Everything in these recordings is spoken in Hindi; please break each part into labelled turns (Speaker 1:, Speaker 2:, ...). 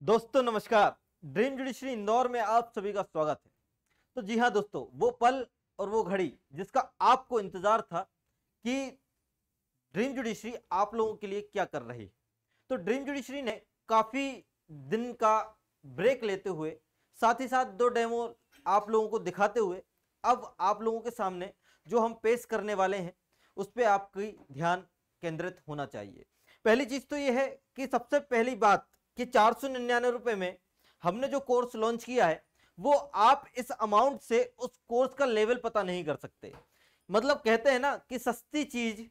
Speaker 1: दोस्तों नमस्कार। ड्रीम जुडिशरी इंदौर में आप सभी का स्वागत है। तो जी हाँ दोस्तों, वो पल और वो घड़ी जिसका आपको इंतजार था कि ड्रीम जुडिशरी आप लोगों के लिए क्या कर रही। तो ड्रीम जुडिशरी ने काफी दिन का ब्रेक लेते हुए साथ ही साथ दो डेमो आप लोगों को दिखाते हुए अब आप लोगों के सामने जो हम पेश करने वाले हैं उस पर आपकी ध्यान केंद्रित होना चाहिए। पहली चीज तो यह है कि सबसे पहली बात कि 499 रुपए में हमने जो कोर्स लॉन्च किया है वो आप इस अमाउंट से उस कोर्स का लेवल पता नहीं कर सकते। मतलब कहते हैं ना कि सस्ती चीज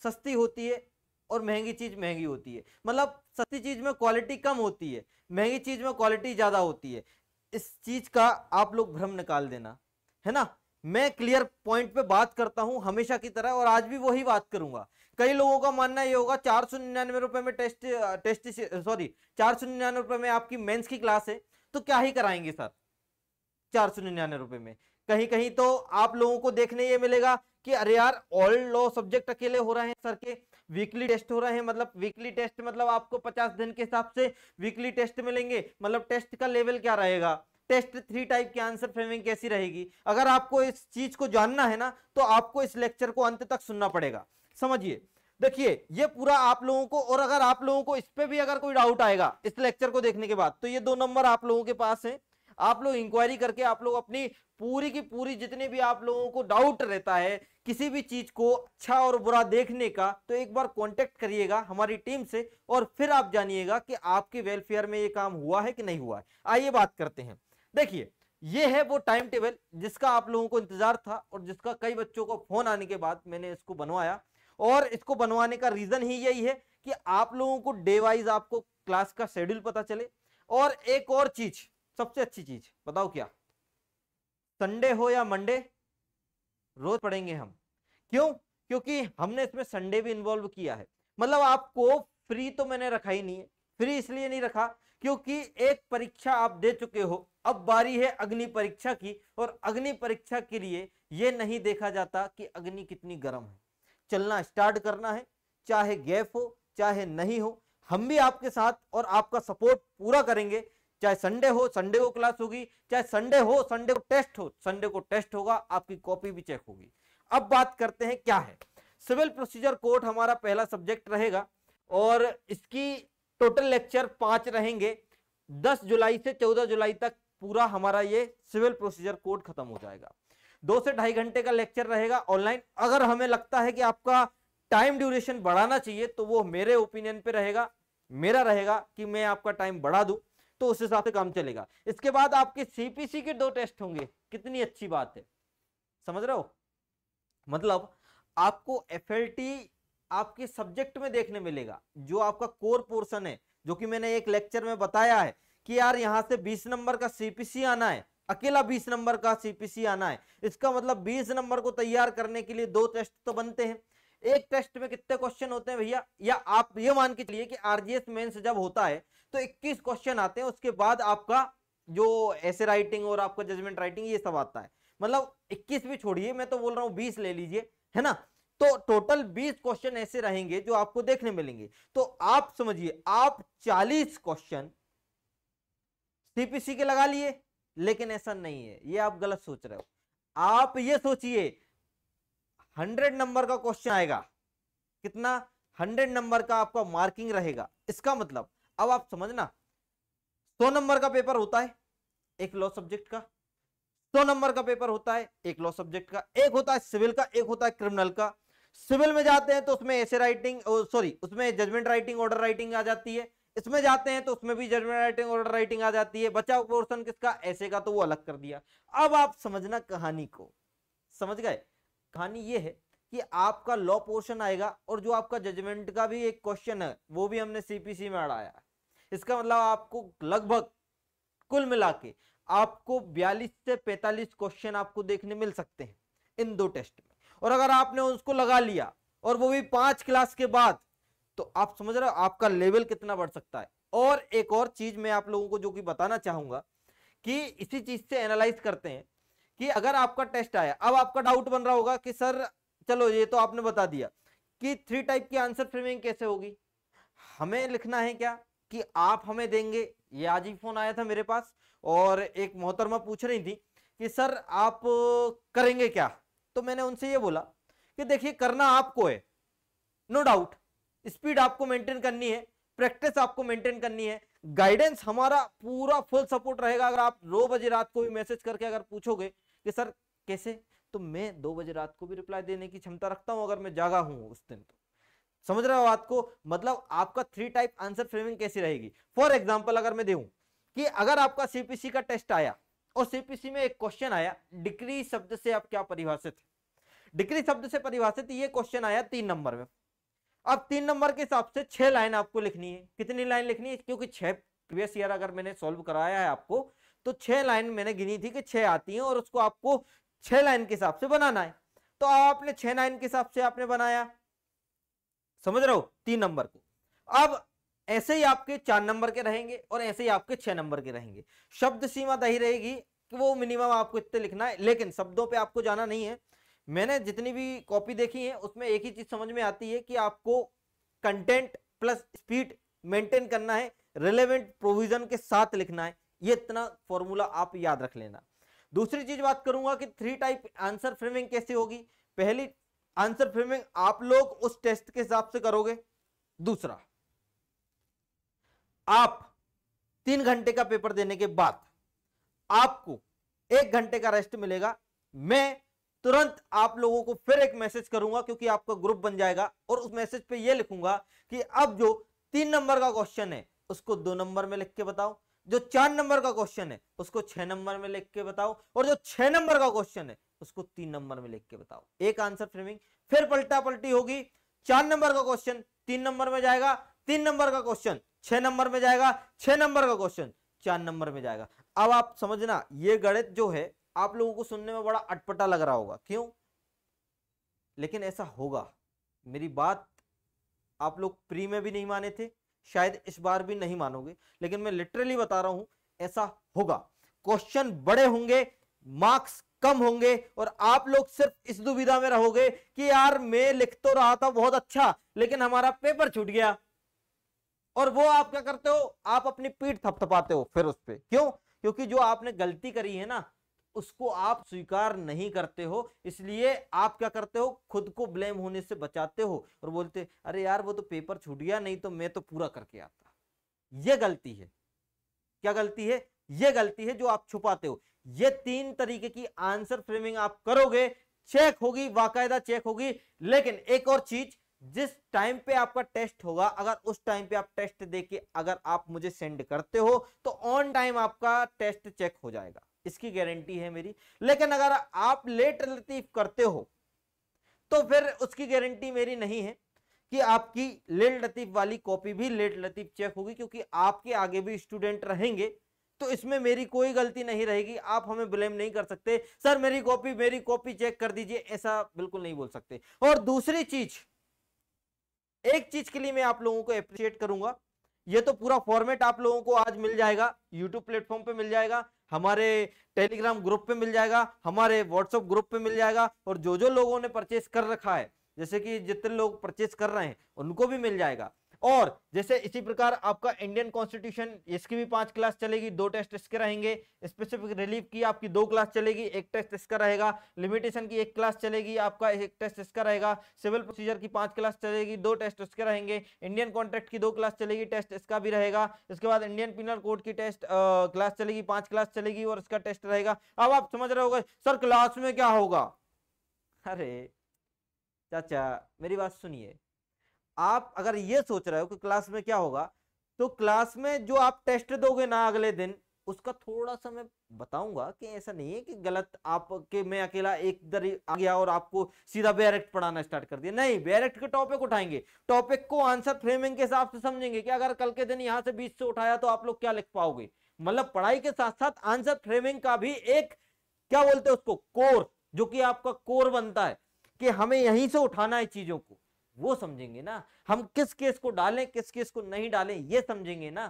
Speaker 1: सस्ती होती है और महंगी चीज महंगी होती है। मतलब सस्ती चीज में क्वालिटी कम होती है, महंगी चीज में क्वालिटी ज्यादा होती है। इस चीज का आप लोग भ्रम निकाल देना, है ना। मैं क्लियर पॉइंट पे बात करता हूं हमेशा की तरह और आज भी वही बात करूंगा। कई लोगों का मानना ये होगा 499 रुपए में टेस्ट 499 रुपए में आपकी मेंस की क्लास है तो क्या ही कराएंगे सर 499 रुपए में। कहीं कहीं तो आप लोगों को देखने ये मिलेगा कि अरे यार ऑल लॉ सब्जेक्ट अकेले हो रहे हैं सर के, वीकली टेस्ट हो रहे हैं। मतलब वीकली टेस्ट मतलब आपको 50 दिन के हिसाब से वीकली टेस्ट मिलेंगे। मतलब टेस्ट का लेवल क्या रहेगा, टेस्ट 3 टाइप की आंसर फ्रेमिंग कैसी रहेगी। अगर आपको इस चीज को जानना है ना तो आपको इस लेक्चर को अंत तक सुनना पड़ेगा। समझिए, देखिए ये पूरा आप लोगों को, और अगर आप लोगों को इस पे भी अगर कोई डाउट आएगा इस लेक्चर को देखने के बाद तो ये 2 नंबर आप लोगों के पास है। आप लोग इंक्वायरी करके आप लोग अपनी पूरी की पूरी जितने भी आप लोगों को डाउट रहता है किसी भी चीज को अच्छा और बुरा देखने का, तो एक बार कांटेक्ट करिएगा हमारी टीम से और फिर आप जानिएगा कि आपके वेलफेयर में ये काम हुआ है कि नहीं हुआ है। आइए बात करते हैं। देखिए ये है वो टाइम टेबल जिसका आप लोगों को इंतजार था और जिसका कई बच्चों को फोन आने के बाद मैंने इसको बनवाया। और इसको बनवाने का रीजन ही यही है कि आप लोगों को डे वाइज आपको क्लास का शेड्यूल पता चले। और एक और चीज, सबसे अच्छी चीज बताओ क्या, संडे हो या मंडे रोज पढ़ेंगे हम। क्यों? क्योंकि हमने इसमें संडे भी इन्वॉल्व किया है। मतलब आपको फ्री तो मैंने रखा ही नहीं है। फ्री इसलिए नहीं रखा क्योंकि एक परीक्षा आप दे चुके हो, अब बारी है अग्नि परीक्षा की। और अग्नि परीक्षा के लिए यह नहीं देखा जाता कि अग्नि कितनी गर्म है, चलना स्टार्ट करना है, चाहे गैप हो चाहे नहीं हो। हम भी आपके साथ और आपका सपोर्ट पूरा करेंगे। चाहे संडे हो संडे को क्लास होगी, चाहे संडे हो संडे को टेस्ट हो संडे को टेस्ट होगा, आपकी कॉपी भी चेक होगी। अब बात करते हैं क्या है। सिविल प्रोसीजर कोड हमारा पहला सब्जेक्ट रहेगा और इसकी टोटल लेक्चर 5 रहेंगे। 10 जुलाई से 14 जुलाई तक पूरा हमारा ये सिविल प्रोसीजर कोड खत्म हो जाएगा। 2 से 2.5 घंटे का लेक्चर रहेगा ऑनलाइन। अगर हमें लगता है कि आपका टाइम ड्यूरेशन बढ़ाना चाहिए तो वो मेरे ओपिनियन पे रहेगा, मेरा रहेगा कि मैं आपका टाइम बढ़ा दूं तो उस हिसाब से काम चलेगा। इसके बाद आपके सीपीसी के 2 टेस्ट होंगे। कितनी अच्छी बात है, समझ रहे हो। मतलब आपको एफएलटी आपके सब्जेक्ट में देखने मिलेगा, जो आपका कोर पोर्शन है, जो कि मैंने एक लेक्चर में बताया है कि यार यहां से 20 नंबर का सीपीसी आना है, अकेला 20 नंबर का सीपीसी आना है। इसका मतलब 20 नंबर को तैयार करने के लिए 2 टेस्ट तो बनते हैं। एक टेस्ट में कितने क्वेश्चन होते हैं भैया, या आप ये मान के चलिए कि आरजीएस मेंस जब होता है तो 21 क्वेश्चन आते हैं। उसके बाद आपका जो ऐसे राइटिंग और आपका जजमेंट राइटिंग ये सब आता है। मतलब 21 भी छोड़िए, मैं तो बोल रहा हूं 20 ले लीजिए, है ना। तो टोटल 20 क्वेश्चन ऐसे रहेंगे जो आपको देखने मिलेंगे। तो आप समझिए आप 40 क्वेश्चन सीपीसी के लगा लिए, लेकिन ऐसा नहीं है, ये आप गलत सोच रहे हो। आप ये सोचिए 100 नंबर का क्वेश्चन आएगा, कितना 100 नंबर का आपका मार्किंग रहेगा। इसका मतलब अब आप समझना, 100 नंबर का पेपर होता है एक लॉ सब्जेक्ट का, 100 नंबर का पेपर होता है एक लॉ सब्जेक्ट का, एक होता है सिविल का, एक होता है क्रिमिनल का। सिविल में जाते हैं तो उसमें ऐसे राइटिंग, सॉरी उसमें जजमेंट राइटिंग ऑर्डर राइटिंग आ जाती है। इसमें जाते हैं तो उसमें भी जजमेंट राइटिंग ऑर्डर राइटिंग आ जाती है। बचा पोर्शन किसका, ऐसे का, तो वो अलग कर दिया। अब आप समझना कहानी को, समझ गए। कहानी ये है कि आपका लॉ पोर्शन आएगा और जो आपका जजमेंट का भी एक क्वेश्चन है वो भी हमने सीपीसी में अड़ाया है। इसका मतलब आपको लगभग कुल मिला के आपको 42 से 45 क्वेश्चन आपको देखने मिल सकते हैं इन 2 टेस्ट में। और अगर आपने उसको लगा लिया और वो भी 5 क्लास के बाद, तो आप समझ रहे हो आपका लेवल कितना बढ़ सकता है। और एक और चीज मैं आप लोगों को जो कि बताना चाहूंगा कि इसी चीज से एनालाइज करते हैं कि अगर आपका टेस्ट आया, अब आपका डाउट बन रहा होगा कि सर चलो ये तो आपने बता दिया कि 3 टाइप की आंसर फ्रेमिंग कैसे होगी, हमें लिखना है क्या, कि आप हमें देंगे। ये आज ही फोन आया था मेरे पास और एक मोहतरमा पूछ रही थी कि सर आप करेंगे क्या। तो मैंने उनसे ये बोला कि देखिए करना आपको है, नो डाउट, स्पीड आपको मेंटेन करनी है, प्रैक्टिस आपको मेंटेन करनी है, गाइडेंस हमारा पूरा फुल सपोर्ट रहेगा। अगर आप 2 बजे रात को भी मैसेज करके अगर पूछोगे कि सर कैसे, तो मैं 2 बजे रात को भी रिप्लाई देने की क्षमता रखता हूं अगर मैं जागा हूं उस दिन। तो समझ रहे हो बात को, मतलब आपका 3 टाइप आंसर फ्रेमिंग कैसी रहेगी। फॉर एग्जांपल अगर मैं दूं कि अगर आपका सीपीसी का टेस्ट आया और सीपीसी में एक क्वेश्चन आया, डिक्री शब्द से आप क्या परिभाषित है, डिक्री शब्द से परिभाषित ये क्वेश्चन आया 3 नंबर में। अब 3 नंबर के हिसाब से 6 लाइन आपको लिखनी है। कितनी लाइन लिखनी है, क्योंकि 6 प्रीवियस ईयर अगर मैंने सॉल्व कराया है आपको तो 6 लाइन मैंने गिनी थी कि 6 आती हैं और उसको आपको 6 लाइन के हिसाब से बनाना है। तो आपने 6 लाइन के हिसाब से आपने बनाया, समझ रहे हो, 3 नंबर को। अब ऐसे ही आपके 4 नंबर के रहेंगे और ऐसे ही आपके 6 नंबर के रहेंगे। शब्द सीमा दही रहेगी कि वो मिनिमम आपको इतने लिखना है, लेकिन शब्दों पे आपको जाना नहीं है। मैंने जितनी भी कॉपी देखी है उसमें एक ही चीज समझ में आती है कि आपको कंटेंट प्लस स्पीड मेंटेन करना है, रिलेवेंट प्रोविजन के साथ लिखना है। ये इतना फॉर्मूला आप याद रख लेना। दूसरी चीज बात करूंगा कि 3 टाइप आंसर फ्रेमिंग कैसे होगी। पहली आंसर फ्रेमिंग आप लोग उस टेस्ट के हिसाब से करोगे। दूसरा, आप 3 घंटे का पेपर देने के बाद आपको 1 घंटे का रेस्ट मिलेगा। मैं तुरंत आप लोगों को फिर एक मैसेज करूंगा क्योंकि आपका ग्रुप बन जाएगा और उस मैसेज पे ये लिखूंगा कि अब जो 3 नंबर का क्वेश्चन है उसको 2 नंबर में लिख के बताओ, जो 4 नंबर का क्वेश्चन है उसको 6 नंबर में लिख के बताओ और जो 6 नंबर का क्वेश्चन है उसको 3 नंबर में लिख के बताओ। एक आंसर फ्रेमिंग। फिर पलटा पलटी होगी, 4 नंबर का क्वेश्चन 3 नंबर में जाएगा, 3 नंबर का क्वेश्चन 6 नंबर में जाएगा, 6 नंबर का क्वेश्चन 4 नंबर में जाएगा। अब आप समझना, ये गणित जो है आप लोगों को सुनने में बड़ा अटपटा लग रहा होगा, क्यों, लेकिन ऐसा होगा। मेरी बात आप लोग प्री में भी नहीं माने थे, शायद इस बार भी नहीं मानोगे, लेकिन मैं लिटरली बता रहा हूं ऐसा होगा। क्वेश्चन बड़े होंगे, मार्क्स कम होंगे और आप लोग सिर्फ इस दुविधा में रहोगे कि यार मैं लिख तो रहा था बहुत अच्छा लेकिन हमारा पेपर छूट गया। और वो आप क्या करते हो, आप अपनी पीठ थपथपाते हो फिर उस पे। क्यों, क्योंकि जो आपने गलती करी है ना उसको आप स्वीकार नहीं करते हो, इसलिए आप क्या करते हो, खुद को ब्लेम होने से बचाते हो और बोलते अरे यार वो तो पेपर छूट गया, नहीं तो मैं तो पूरा करके आता। ये गलती है। क्या गलती है, ये गलती है जो आप छुपाते हो। ये 3 तरीके की आंसर फ्रेमिंग आप करोगे, चेक होगी, बाकायदा चेक होगी। लेकिन एक और चीज, जिस टाइम पे आपका टेस्ट होगा, अगर उस टाइम पे आप टेस्ट देके अगर आप मुझे सेंड करते हो तो ऑन टाइम आपका टेस्ट चेक हो जाएगा, इसकी गारंटी है मेरी। लेकिन अगर आप लेट लतीफ करते हो तो फिर उसकी गारंटी मेरी नहीं है कि आपकी लेट लतीफ वाली कॉपी भी लेट लतीफ चेक होगी, क्योंकि आपके आगे भी स्टूडेंट रहेंगे। तो इसमें मेरी कोई गलती नहीं रहेगी। आप हमें ब्लेम नहीं कर सकते, सर मेरी कॉपी चेक कर दीजिए, ऐसा बिल्कुल नहीं बोल सकते। और दूसरी चीज, एक चीज के लिए मैं आप लोगों को अप्रिशिएट करूंगा, ये तो पूरा फॉर्मेट आप लोगों को आज मिल जाएगा, यूट्यूब प्लेटफॉर्म पे मिल जाएगा, हमारे टेलीग्राम ग्रुप पे मिल जाएगा, हमारे व्हाट्सएप ग्रुप पे मिल जाएगा, और जो जो लोगों ने परचेस कर रखा है, जैसे कि जितने लोग परचेस कर रहे हैं उनको भी मिल जाएगा। और जैसे इसी प्रकार आपका इंडियन कॉन्स्टिट्यूशन, इसकी भी 5 क्लास चलेगी, 2 टेस्ट इसके रहेंगे। स्पेसिफिक रिलीफ की आपकी 2 क्लास चलेगी, 1 टेस्ट इसका रहेगा। लिमिटेशन की 1 क्लास चलेगी, आपका 1 टेस्ट इसका रहेगा। सिविल प्रोसीजर की 5 क्लास चलेगी, 2 टेस्ट इसके रहेंगे। इंडियन कॉन्ट्रैक्ट की 2 क्लास चलेगी, टेस्ट इसका भी रहेगा। इसके बाद इंडियन पिनल कोड की टेस्ट क्लास चलेगी, 5 क्लास चलेगी और इसका टेस्ट रहेगा। अब आप समझ रहे होगे सर क्लास में क्या होगा। अरे चाचा मेरी बात सुनिए, आप अगर ये सोच रहे हो कि क्लास में क्या होगा, तो क्लास में जो आप टेस्ट दोगे ना अगले दिन, उसका थोड़ा सा मैं बताऊंगा कि ऐसा नहीं है कि गलत आपके मैं अकेला एक इधर आ गया और आपको सीधा डायरेक्ट पढ़ाना स्टार्ट कर दिया। नहीं, डायरेक्ट के टॉपिक उठाएंगे, टॉपिक को आंसर फ्रेमिंग के हिसाब से समझेंगे कि अगर कल के दिन यहां से 20 से उठाया तो आप लोग क्या लिख पाओगे। मतलब पढ़ाई के साथ साथ आंसर फ्रेमिंग का भी एक, क्या बोलते हैं उसको, कोर, जो कि आपका कोर बनता है कि हमें यहीं से उठाना है चीजों को, वो समझेंगे ना। हम किस केस को डालें किस केस को नहीं डालें ये समझेंगे ना।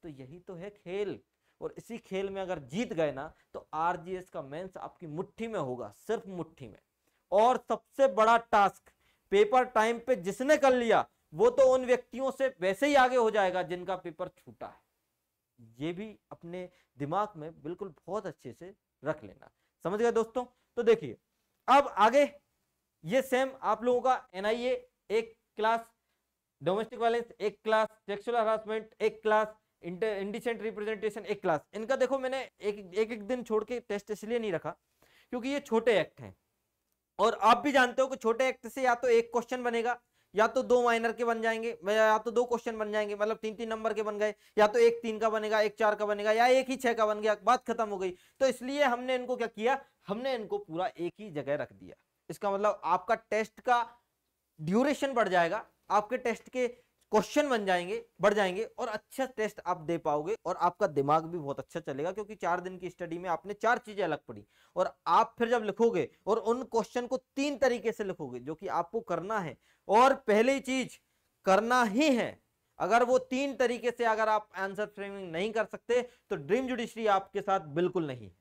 Speaker 1: तो यही तो है खेल, और इसी खेल में अगर जीत गए ना तो आरजीएस का मेंस आपकी मुट्ठी में होगा, सिर्फ मुट्ठी में। और सबसे बड़ा टास्क पेपर टाइम पे जिसने कर लिया वो तो उन व्यक्तियों से वैसे ही आगे हो जाएगा जिनका पेपर छूटा है। ये भी अपने दिमाग में बिल्कुल बहुत अच्छे से रख लेना। समझ गए दोस्तों? तो देखिए अब आगे ये सेम आप लोगों का एनआईए एक क्लास, डोमेस्टिक वायलेंस एक क्लास, सेक्सुअल हरासमेंट एक क्लास, इंडिसेंट रिप्रेजेंटेशन एक क्लास। इनका देखो मैंने एक दिन छोड़ के टेस्ट इसलिए नहीं रखा क्योंकि ये छोटे एक्ट हैं और आप भी जानते हो कि छोटे एक्ट से या तो एक क्वेश्चन बनेगा या तो 2 माइनर के बन जाएंगे, या तो 2 क्वेश्चन बन जाएंगे, मतलब 3-3 नंबर के बन गए, या तो एक 3 का बनेगा, एक 4 का बनेगा, या एक ही 6 का बन गया, बात खत्म हो गई। तो इसलिए हमने इनको क्या किया, हमने इनको पूरा एक ही जगह रख दिया। इसका मतलब आपका टेस्ट का ड्यूरेशन बढ़ जाएगा, आपके टेस्ट के क्वेश्चन बन जाएंगे, बढ़ जाएंगे और अच्छा टेस्ट आप दे पाओगे और आपका दिमाग भी बहुत अच्छा चलेगा क्योंकि 4 दिन की स्टडी में आपने 4 चीजें अलग पढ़ी और आप फिर जब लिखोगे और उन क्वेश्चन को 3 तरीके से लिखोगे जो कि आपको करना है और पहली चीज करना ही है। अगर वो 3 तरीके से अगर आप आंसर फ्रेमिंग नहीं कर सकते तो ड्रीम जुडिशरी आपके साथ बिल्कुल नहीं है।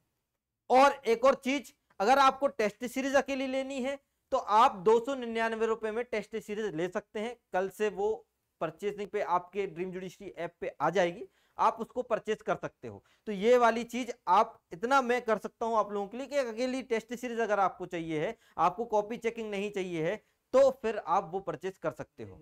Speaker 1: और एक और चीज, अगर आपको टेस्ट सीरीज अकेली लेनी है तो आप 299 रुपए में टेस्ट सीरीज ले सकते हैं। कल से वो परचेसिंग पे आपके ड्रीम जुडिशरी ऐप पे आ जाएगी, आप उसको परचेस कर सकते हो। तो ये वाली चीज आप इतना मैं कर सकता हूं आप लोगों के लिए कि अकेली टेस्ट सीरीज अगर आपको चाहिए है, आपको कॉपी चेकिंग नहीं चाहिए है, तो फिर आप वो परचेस कर सकते हो।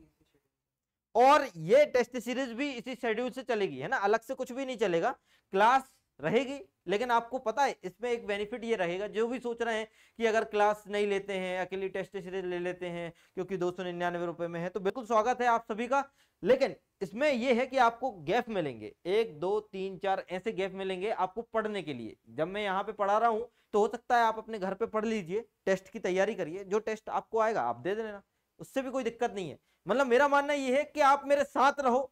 Speaker 1: और ये टेस्ट सीरीज भी इसी शेड्यूल से चलेगी, है ना, अलग से कुछ भी नहीं चलेगा, क्लास रहेगी। लेकिन आपको पता है इसमें एक बेनिफिट ये रहेगा, जो भी सोच रहे हैं कि अगर क्लास नहीं लेते हैं अकेली टेस्ट सीरीज ले लेते हैं क्योंकि 299 रुपए में है, तो बिल्कुल स्वागत है आप सभी का। लेकिन इसमें यह है कि आपको गैप मिलेंगे, 1 2 3 4 ऐसे गैप मिलेंगे आपको पढ़ने के लिए। जब मैं यहाँ पे पढ़ा रहा हूं तो हो सकता है आप अपने घर पे पढ़ लीजिए, टेस्ट की तैयारी करिए, जो टेस्ट आपको आएगा आप दे देना, उससे भी कोई दिक्कत नहीं है। मतलब मेरा मानना यह है कि आप मेरे साथ रहो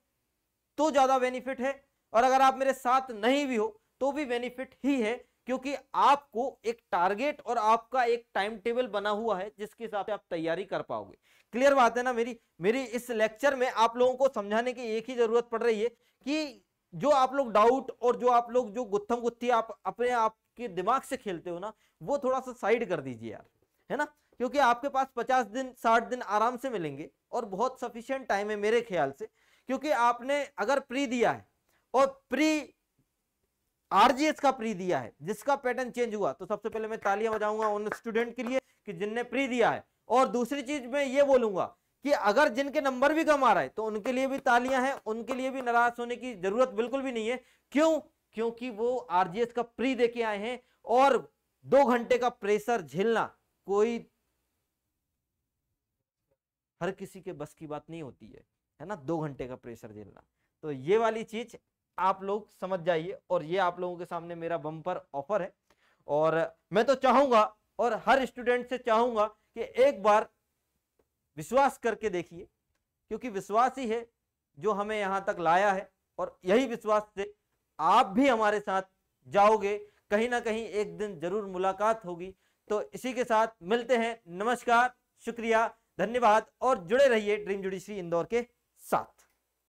Speaker 1: तो ज्यादा बेनिफिट है, और अगर आप मेरे साथ नहीं भी हो तो भी बेनिफिट ही है, क्योंकि आपको एक टारगेट और आपका एक टाइम टेबल बना हुआ है जिसके हिसाब से आप तैयारी कर पाओगे। क्लियर बात है ना? मेरी इस लेक्चर में आप लोगों को समझाने की एक ही जरूरत पड़ रही है कि जो आप लोग डाउट और जो आप लोग जो गुत्थम गुत्थी आप अपने आप के दिमाग से खेलते हो ना, वो थोड़ा सा साइड कर दीजिए यार, है ना, क्योंकि आपके पास 50 दिन 60 दिन आराम से मिलेंगे और बहुत सफिशिएंट टाइम है मेरे ख्याल से। क्योंकि आपने अगर प्री दिया है और प्री आरजीएस का प्री दिया है जिसका पैटर्न चेंज हुआ, तो सबसे पहले मैं तालियां बजाऊंगा उन स्टूडेंट के लिए कि जिनने प्री दिया है। और दूसरी चीज मैं ये बोलूंगा कि अगर जिनके नंबर भी कम आ रहा है तो उनके लिए भी तालियां हैं, उनके लिए भी नाराज होने की जरूरत बिल्कुल भी नहीं है। क्यों? क्योंकि वो आरजीएस का प्री देके आए हैं और 2 घंटे का प्रेशर झेलना कोई हर किसी के बस की बात नहीं होती है ना, 2 घंटे का प्रेशर झेलना। तो ये वाली चीज आप लोग समझ जाइए, और ये आप लोगों के सामने मेरा बम्पर ऑफर है। और मैं तो चाहूंगा और हर स्टूडेंट से चाहूंगा कि एक बार विश्वास करके देखिए, क्योंकि विश्वास ही है जो हमें यहां तक लाया है, और यही विश्वास से आप भी हमारे साथ जाओगे, कहीं ना कहीं एक दिन जरूर मुलाकात होगी। तो इसी के साथ मिलते हैं, नमस्कार, शुक्रिया, धन्यवाद, और जुड़े रहिए ड्रीम जुडिशरी इंदौर के साथ।